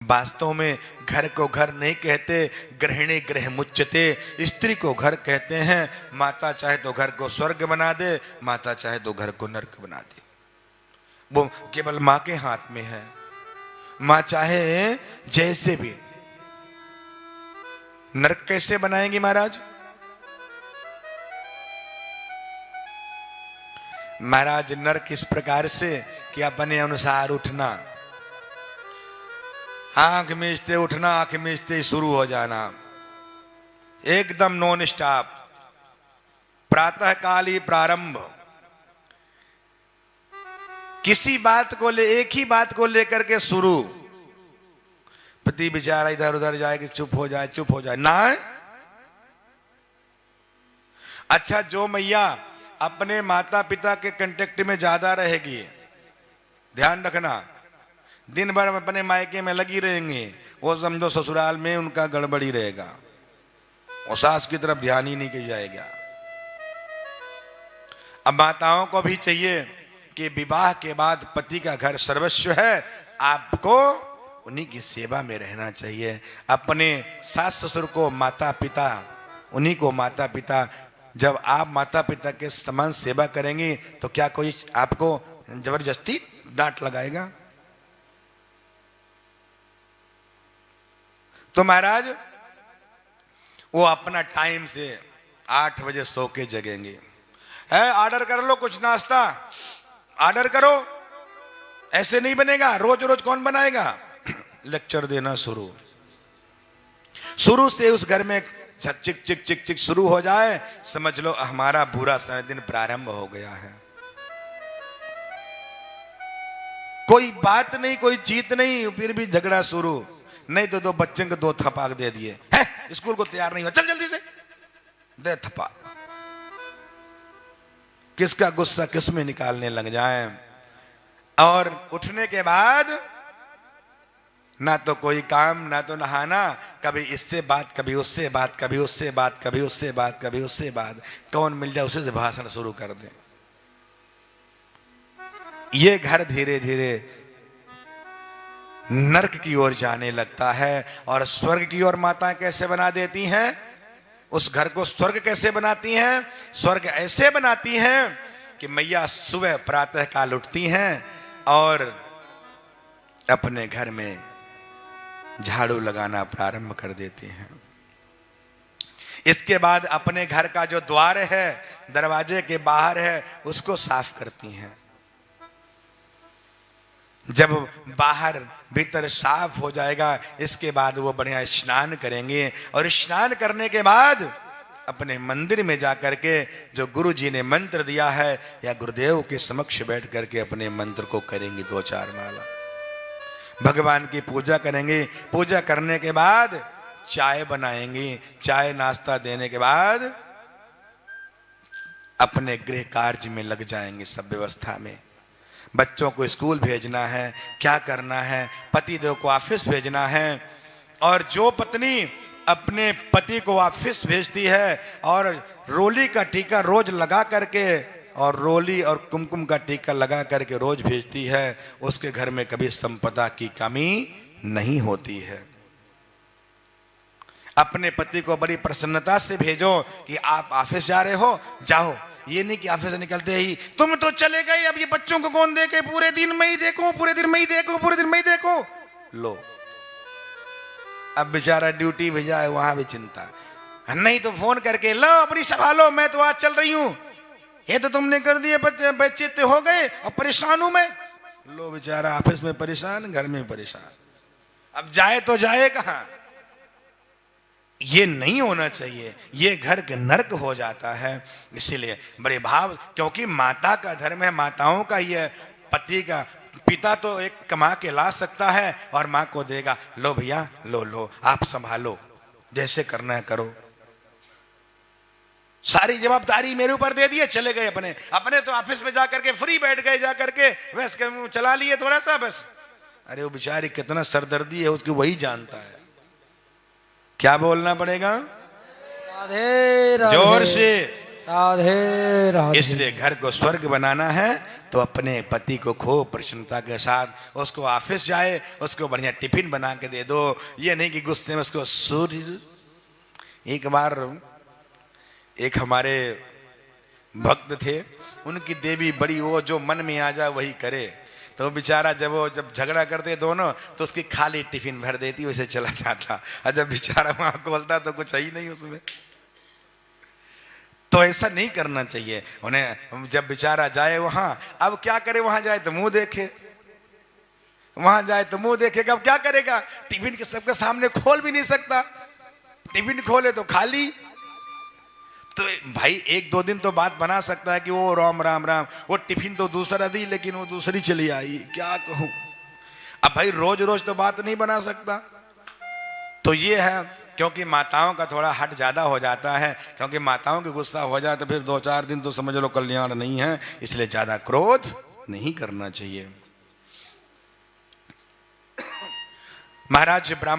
वास्तव में घर को घर नहीं कहते, गृहिणी गृह मुच्यते। स्त्री को घर कहते हैं। माता चाहे तो घर को स्वर्ग बना दे, माता चाहे तो घर को नरक बना दे। वो केवल मां के हाथ में है। मां चाहे जैसे भी। नरक कैसे बनाएंगी महाराज? महाराज नरक इस प्रकार से कि अपने अनुसार उठना, आंख मीचते उठना, आंख मीचते शुरू हो जाना, एकदम नॉन स्टॉप, प्रातः काली प्रारंभ। किसी बात को एक ही बात को लेकर के शुरू। पति बेचारा इधर उधर जाए कि चुप हो जाए, चुप हो जाए ना। अच्छा, जो मैया अपने माता पिता के कांटेक्ट में ज्यादा रहेगी, ध्यान रखना, दिन भर अपने मायके में लगी रहेंगी, वो समझो ससुराल में उनका गड़बड़ी रहेगा, वो सास की तरफ ध्यान ही नहीं किया जाएगा। अब माताओं को भी चाहिए कि विवाह के बाद पति का घर सर्वस्व है, आपको उन्हीं की सेवा में रहना चाहिए। अपने सास ससुर को माता पिता, उन्हीं को माता पिता, जब आप माता पिता के समान सेवा करेंगे तो क्या कोई आपको जबरदस्ती डांट लगाएगा? तो महाराज वो अपना टाइम से 8 बजे सो के जगेंगे। है ऑर्डर कर लो कुछ नाश्ता, ऑर्डर करो, ऐसे नहीं बनेगा। रोज रोज कौन बनाएगा? लेक्चर देना शुरू से उस घर में चिक चिक चिक चिक शुरू हो जाए, समझ लो हमारा बुरा समय दिन प्रारंभ हो गया है। कोई बात नहीं, कोई जीत नहीं, फिर भी झगड़ा शुरू। नहीं तो दो बच्चे को 2 थपाक दे दिए, है स्कूल को तैयार नहीं हुआ, चल जल्दी से दे थपाक। किसका गुस्सा किस में निकालने लग जाए। और उठने के बाद ना तो कोई काम, ना तो नहाना, कभी इससे बात, कभी उससे बात, कभी उससे बात, कभी उससे बात, कभी उससे बात। कौन मिल जाए उसे से भाषण शुरू कर दे। ये घर धीरे धीरे नरक की ओर जाने लगता है। और स्वर्ग की ओर माताएं कैसे बना देती हैं? उस घर को स्वर्ग कैसे बनाती हैं? स्वर्ग ऐसे बनाती हैं कि मैया सुबह प्रातः काल उठती हैं और अपने घर में झाड़ू लगाना प्रारंभ कर देती हैं। इसके बाद अपने घर का जो द्वार है, दरवाजे के बाहर है, उसको साफ करती हैं। जब बाहर भीतर साफ हो जाएगा, इसके बाद वो बढ़िया स्नान करेंगे। और स्नान करने के बाद अपने मंदिर में जाकर के जो गुरु जी ने मंत्र दिया है या गुरुदेव के समक्ष बैठ करके अपने मंत्र को करेंगे 2-4 माला, भगवान की पूजा करेंगे। पूजा करने के बाद चाय बनाएंगी। चाय नाश्ता देने के बाद अपने गृह कार्य में लग जाएंगे। सब व्यवस्था में बच्चों को स्कूल भेजना है, क्या करना है, पति देव को ऑफिस भेजना है। और जो पत्नी अपने पति को ऑफिस भेजती है और रोली का टीका रोज लगा करके, और रोली और कुमकुम का टीका लगा करके रोज भेजती है, उसके घर में कभी संपदा की कमी नहीं होती है। अपने पति को बड़ी प्रसन्नता से भेजो कि आप ऑफिस जा रहे हो, जाओ। ये नहीं कि ऑफिस से निकलते ही तुम तो चले गए, अब ये बच्चों को कौन देखे, पूरे दिन मैं ही देखूं, पूरे दिन मैं ही देखूं, पूरे दिन मैं ही देखूं। लो, अब बेचारा ड्यूटी भेजा है, वहां भी चिंता। नहीं तो फोन करके लो अपनी संभालो, मैं तो आज चल रही हूं, ये तो तुमने कर दिए, बच्चे हो गए और परेशान हूं मैं। लो बेचारा ऑफिस में परेशान, घर में परेशान, अब जाए तो जाए कहां। ये नहीं होना चाहिए, ये घर के नरक हो जाता है। इसीलिए बड़े भाव, क्योंकि माता का धर्म है, माताओं का ही है। पति का, पिता तो एक कमा के ला सकता है और मां को देगा, लो भैया लो आप संभालो, जैसे करना है करो, सारी जवाबदारी मेरे ऊपर दे दिए, चले गए। अपने तो ऑफिस में जाकर के फ्री बैठ गए, जाकर के बस चला लिए थोड़ा सा बस। अरे वो बेचारी कितना सरदर्दी है उसकी वही जानता है। क्या बोलना पड़ेगा? राधे राधे, जोर से राधे राधे। इसलिए घर को स्वर्ग बनाना है तो अपने पति को खूब प्रसन्नता के साथ उसको ऑफिस जाए, उसको बढ़िया टिफिन बना के दे दो। ये नहीं कि गुस्से में उसको सूर्य। एक बार एक हमारे भक्त थे, उनकी देवी बड़ी, वो जो मन में आ जाए वही करे। तो बेचारा जब झगड़ा करते दोनों तो उसकी खाली टिफिन भर देती, वैसे चला जाता। और जब बेचारा वहां खोलता तो कुछ है ही नहीं उसमें। तो ऐसा नहीं करना चाहिए उन्हें। जब बेचारा जाए वहां, अब क्या करे, वहां जाए तो मुंह देखे, वहां जाए तो मुंह देखेगा। अब क्या करेगा, टिफिन के सबके सामने खोल भी नहीं सकता, टिफिन खोले तो खाली। तो भाई एक दो दिन तो बात बना सकता है कि वो राम राम राम, वो टिफिन तो दूसरा दी लेकिन वो दूसरी चली आई, क्या कहूं। अब भाई रोज रोज तो बात नहीं बना सकता। तो ये है, क्योंकि माताओं का थोड़ा हट ज्यादा हो जाता है, क्योंकि माताओं के गुस्सा हो जाए तो फिर 2-4 दिन तो समझ लो कल्याण नहीं है। इसलिए ज्यादा क्रोध नहीं करना चाहिए। महाराज ब्राह्मण